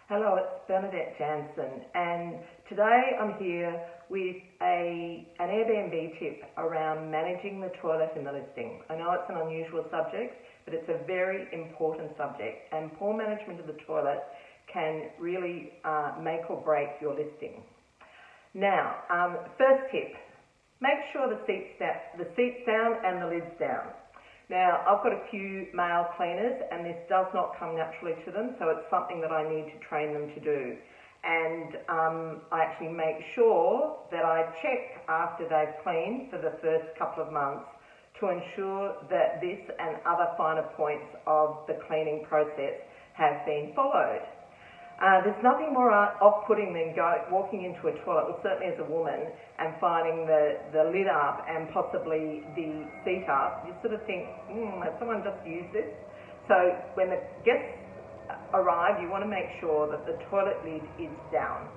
Hello, it's Bernadette Jansen, and today I'm here with an Airbnb tip around managing the toilet in the listing. I know it's an unusual subject, but it's a very important subject, and poor management of the toilet can really make or break your listing. Now, first tip, make sure the seat's down and the lid's down. Now, I've got a few male cleaners and this does not come naturally to them, so it's something that I need to train them to do. And I actually make sure that I check after they've cleaned for the first couple of months to ensure that this and other finer points of the cleaning process have been followed. There's nothing more off-putting than walking into a toilet, well, certainly as a woman, and finding the lid up and possibly the seat up. You sort of think, has someone just used this? So when the guests arrive, you want to make sure that the toilet lid is down.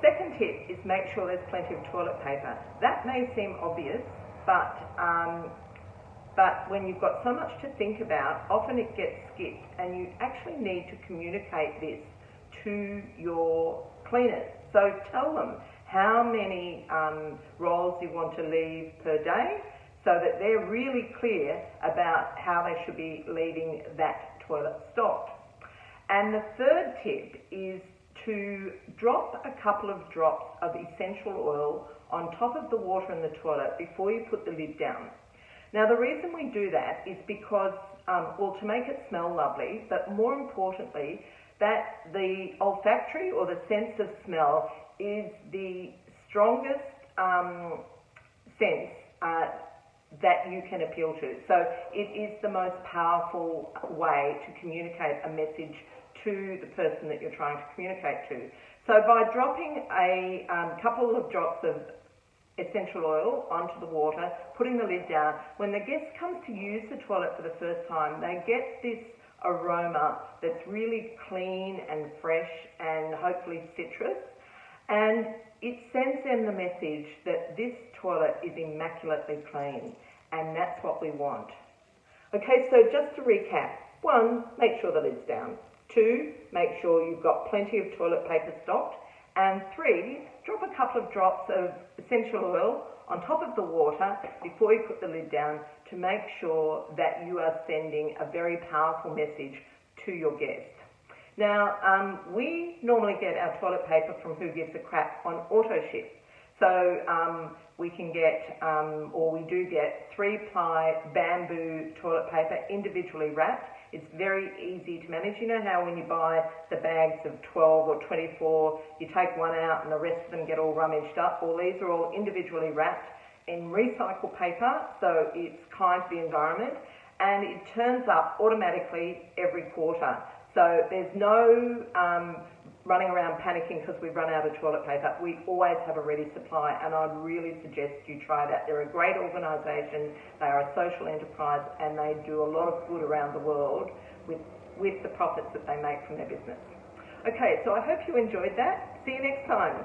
Second tip is make sure there's plenty of toilet paper. That may seem obvious, but when you've got so much to think about, often it gets skipped, and you actually need to communicate this to your cleaners. So tell them how many rolls you want to leave per day so that they're really clear about how they should be leaving that toilet stocked. And the third tip is to drop a couple of drops of essential oil on top of the water in the toilet before you put the lid down. Now, the reason we do that is because, well, to make it smell lovely, but more importantly, that the olfactory or the sense of smell is the strongest sense that you can appeal to. So it is the most powerful way to communicate a message to the person that you're trying to communicate to. So by dropping a couple of drops of essential oil onto the water, putting the lid down, when the guest comes to use the toilet for the first time, they get this aroma that's really clean and fresh and hopefully citrus, and it sends them the message that this toilet is immaculately clean, and that's what we want. Okay, so just to recap: 1, make sure the lid's down. 2, make sure you've got plenty of toilet paper stocked. And 3, drop a couple of drops of essential oil on top of the water before you put the lid down to make sure that you are sending a very powerful message to your guest. Now, we normally get our toilet paper from Who Gives a Crap on auto ship. So we can get, or we do get, 3-ply bamboo toilet paper individually wrapped. It's very easy to manage. You know how when you buy the bags of 12 or 24, you take one out and the rest of them get all rummaged up? Well, these are all individually wrapped in recycled paper, so it's kind to the environment, and it turns up automatically every quarter. So there's no running around panicking because we've run out of toilet paper. We always have a ready supply, and I'd really suggest you try that. They're a great organisation, they are a social enterprise, and they do a lot of good around the world with the profits that they make from their business. Okay, so I hope you enjoyed that. See you next time.